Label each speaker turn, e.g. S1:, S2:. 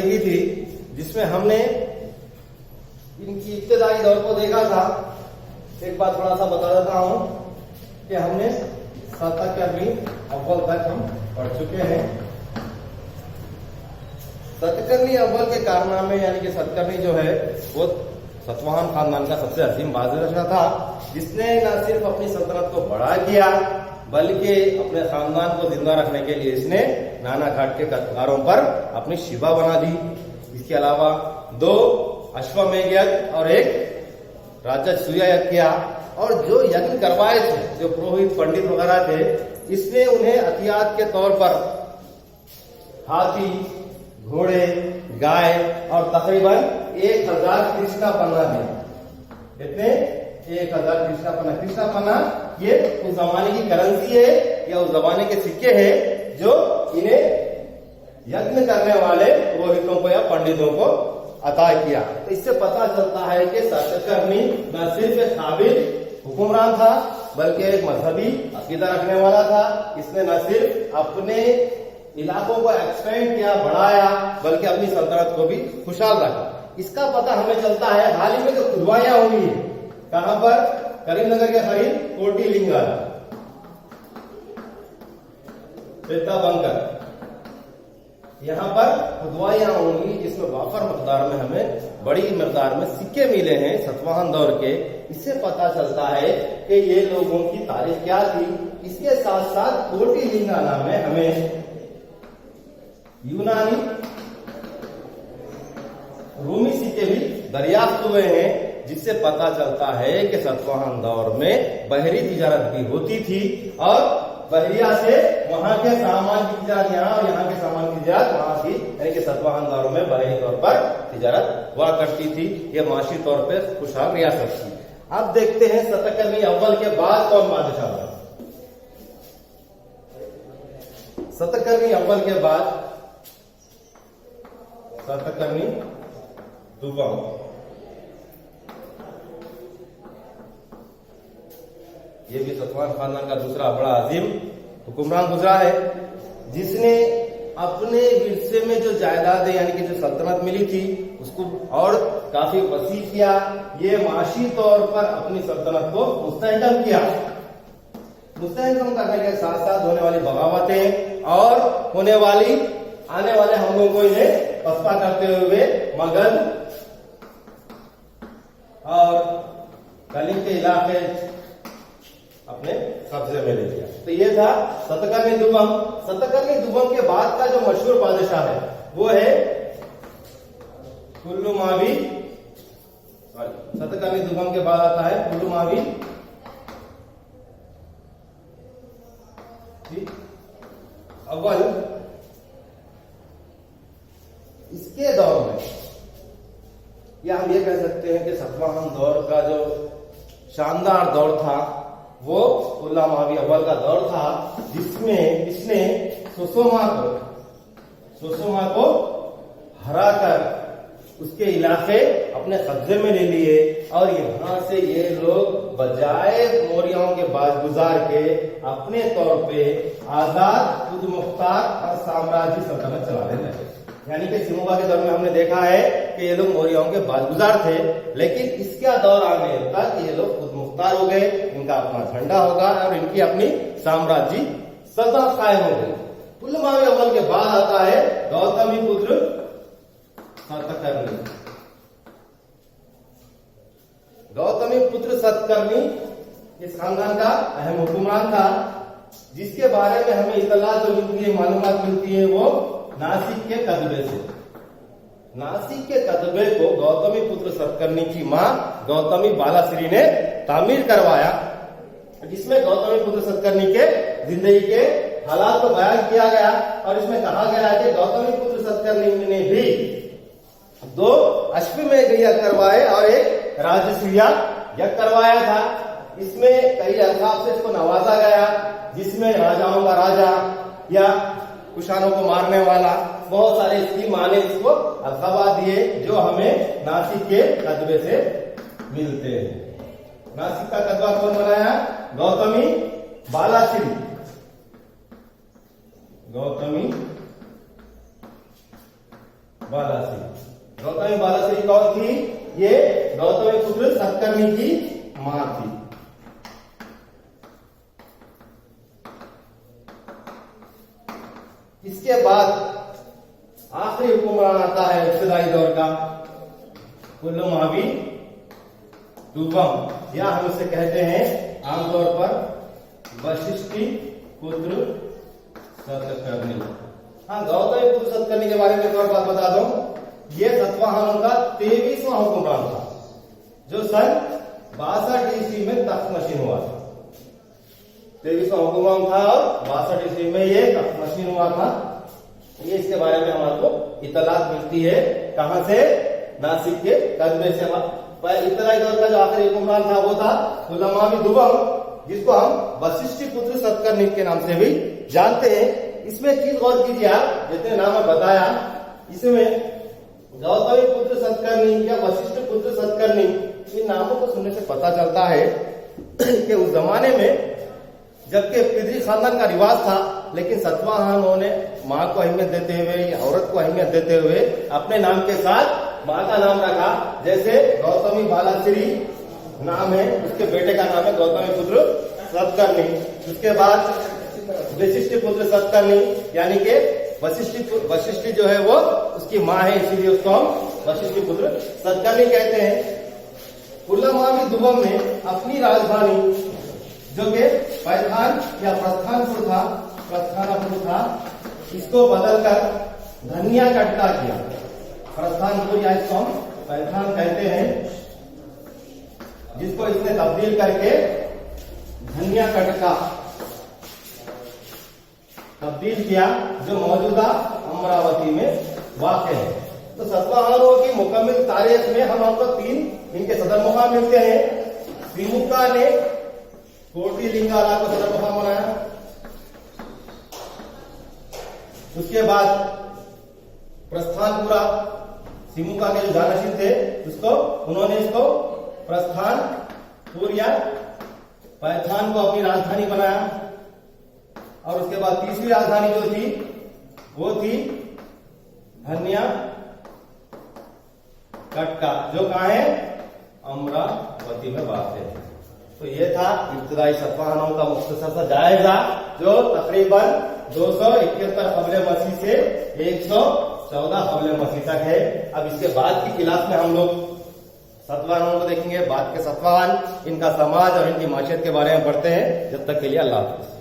S1: देखी थी जिसमें हमने इनकी इब्तदाई दौर को देखा था। एक बात थोड़ा सा बता देता हूं कि हमने सतकर्णी अव्वल तक हम पढ़ चुके हैं। सतकर्णी अव्वल के कारनामे यानी कि सतकर्णी जो है वो सतवाहन खानदान का सबसे अजीम बादशाह था, जिसने न सिर्फ अपनी सल्तनत को बड़ा किया बल्कि अपने खानदान को जिंदा रखने के लिए इसने नाना घाट के कतारों पर अपनी शिबा बना दी। इसके अलावा 2 अश्वमेध यज्ञ और 1 राजसूय यज्ञ किया, और जो यज्ञ करवाए थे, जो पुरोहित पंडित वगैरह थे, इसने उन्हें अतियात के तौर पर हाथी, घोड़े, गाय और तकरीबन 1000 कृष्णा पन्ना दिया। इतने 1000 कृष्णा पन्ना। कृष्णा पन्ना ये उस जमाने की करेंसी है या उस जमाने के सिक्के हैं जो इन्हें यज्ञ करने वाले पुरोहितों को या पंडितों को अता किया। तो इससे पता चलता है कि सतकर्णी न सिर्फ एक काबिल हुक्मरान था बल्कि एक मजहबी अकीदा रखने वाला था। इसने न सिर्फ अपने इलाकों को एक्सपेंड किया, बढ़ाया, बल्कि अपनी सल्तनत को भी खुशहाल रखा। इसका पता हमें चलता है हाल ही में जो खुदवाइयां हुई है, कहां पर? करीमनगर के करीब कोटिलिंगा बंकर, यहां पर खुदवाइयां होंगी जिसमें वाफर मकदार में हमें बड़ी मकदार में सिक्के मिले हैं सतवाहन दौर के। इससे पता चलता है कि ये लोगों की तारीख क्या थी। इसके साथ साथ कोटिलिंगा नाम में हमें यूनानी रूमी सिक्के भी दरियाफ्त हुए हैं, जिससे पता चलता है कि सतवाहन दौर में बहरी तिजारत भी होती थी और बहरिया से वहां के सामान की तिजारत यहाँ और यहाँ के सामान की तिजारत वहां थी। यानी कि सतवाहन दौर में बहरी तौर पर तिजारत हुआ करती थी। ये माशी तौर पर खुशहाल रियासत थी। अब देखते हैं सतकर्णी अव्वल के बाद कौन बादशाह बना। सतकर्णी अव्वल के बाद सतकर्णी दुर्गम। ये भी सतवाहन खानदान का दूसरा बड़ा अजीम हुक्मरान गुजरा है, जिसने अपने विरसे में जो जायदादें यानी कि जो सल्तनत मिली थी उसको और काफी वसी किया। ये माशी तौर पर अपनी सल्तनत को मुस्तहकम किया। मुस्तहकम करने के साथ साथ होने वाली बगावतें और होने वाली आने वाले हमलों को इन्हें पस्ता करते हुए मगध और कलिंग के इलाके अपने कब्जे में ले लिया। तो ये था सतकर्णी दुर्गम। सतकर्णी दुर्गम के बाद का जो मशहूर बादशाह है वो है पुलुमावी। सतकर्णी दुर्गम के बाद आता है पुलुमावी अव्वल। इसके दौर में या हम ये कह सकते हैं कि सतवाहन दौर का जो शानदार दौर था वो पुलुमावी अव्वल का दौर था, जिसमें इसने सुसोमा को हराकर उसके इलाके अपने कब्जे में ले लिए और यहां से ये लोग बजाय मौर्यों के बाजगुजार के अपने तौर पे आजाद खुद मुख्तार और साम्राज्य सल्तनत चलाने लगे। यानी कि सिमुगा के दौर में हमने देखा है कि ये लोग मौर्यों के बाजगुजार थे, लेकिन इसका दौर आने तक ये लोग खुद मुख्तार हो गए, इनका अपना झंडा होगा और इनकी अपनी साम्राज्य सल्तनत कायम हो गई। पुलुमावी अव्वल के बाद आता है गौतमी पुत्र सतकर्णी। गौतमी पुत्र सतकर्णी इस खानदान का अहम हुक्मरान था, जिसके बारे में हमें इतला जो मिलती है, मालूमात मिलती है वो नासिक के कस्बे से। नासिक के कस्बे को गौतमी पुत्र सतकर्णी की मां गौतमी बालाश्री ने तामीर करवाया, जिसमें गौतमी पुत्र सतकर्णी के जिंदगी के हालात को बयान किया गया और इसमें कहा गया कि गौतमी पुत्र सतकर्णी ने भी 2 अश्वमेध यज्ञ करवाए और 1 राजसूय यज्ञ करवाया था। इसमें कई अल्काब से इसको नवाजा गया, जिसमें राजाओं का राजा या कुशानों को मारने वाला, बहुत सारे इसकी माने इसको अल्काबात दिए जो हमें नासिक के कस्बे से मिलते हैं। नासिक का कस्बा कौन बनाया? गौतमी बालाश्री। बालाश्री। गौतमी बालाश्री कौन थी? ये गौतमी पुत्र सतकर्णी की मां थी। इसके बाद आखिरी हुक्मरान आता है इब्तदाई दौर का, पुलमावी दुबम, या हम उसे कहते हैं आमतौर पर वशिष्ठी पुत्र सतकर्णी। हाँ, गौतमी पुत्र सतकर्णी के बारे में एक और बात बता दूं, ये सतवाहनों का 23वां हुक्मरान था, जो सन 62 ईस्वी में तख्त नशीन हुआ था। 23वां हुक्मरान था और 62 ईस्वी में ये तख्त नशीन हुआ था। ये इसके बारे में हमारे को इतलात मिलती है कहां से? नासिक के कस्बे से। इब्तदाई दौर का जो आखिरी हुक्मरान था वो था पुलमावी दुबम, जिसको हम वशिष्ठी पुत्र सतकर्णी के नाम से भी जानते हैं। इसमें चीज गौर कीजिए आप, जितने नाम मैं बताया, इसमें गौतमी पुत्र सतकर्णी या वशिष्ठ पुत्र सतकर्णी, इन नामों को सुनने से पता चलता है कि उस जमाने में जबकि पितृ खानदान का रिवाज था, लेकिन सतवाहनों ने मां को अहमियत देते हुए, औरत को अहमियत देते हुए अपने नाम के साथ मां का नाम रखा। जैसे गौतमी बालाश्री नाम है, उसके बेटे का नाम है गौतमी पुत्र सतकर्णी। उसके बाद वशिष्ठ पुत्र सतकर्णी, यानी कि वशिष्ठी जो है वो उसकी मां है, इसीलिए उसको हम वशिष्ठी पुत्र सतकर्णी कहते हैं। पुलमावी दुबम में अपनी राजधानी जो कि पैठान या प्रस्थानपुर था, इसको बदलकर धनिया कट्टा किया। प्रस्थानपुर या इसको हम पैठान कहते हैं, जिसको इसने तब्दील करके धनिया कट्टा तब्दील किया, जो मौजूदा अमरावती में वाक़ है। तो सतवाहनों की मुकम्मल तारीख में हम आपको 3 इनके सदर मुकाम मिलते हैं। श्रीमुक्ता ने कोटी लिंगाला को सदर मुकाम बनाया। उसके बाद प्रस्थानपुरा, सिमुका के जो जानशील थे उसको उन्होंने इसको प्रस्थानपुर या पैठान को अपनी राजधानी बनाया। और उसके बाद तीसरी राजधानी जो थी वो थी धनिया कट्टा, जो कहा है? अमरावती में वाक़ है। तो ये था इब्तदाई सतवाहनों का मुख्तसर सा जायजा, जो तकरीबन 271 कबले मसीह से 114 कबले मसीह तक है। अब इसके बाद की क्लास में हम लोग सतवाहनों को देखेंगे, बाद के सतवाहन, इनका समाज और इनकी माशियत के बारे में पढ़ते हैं। जब तक के लिए अल्लाह हाफिज।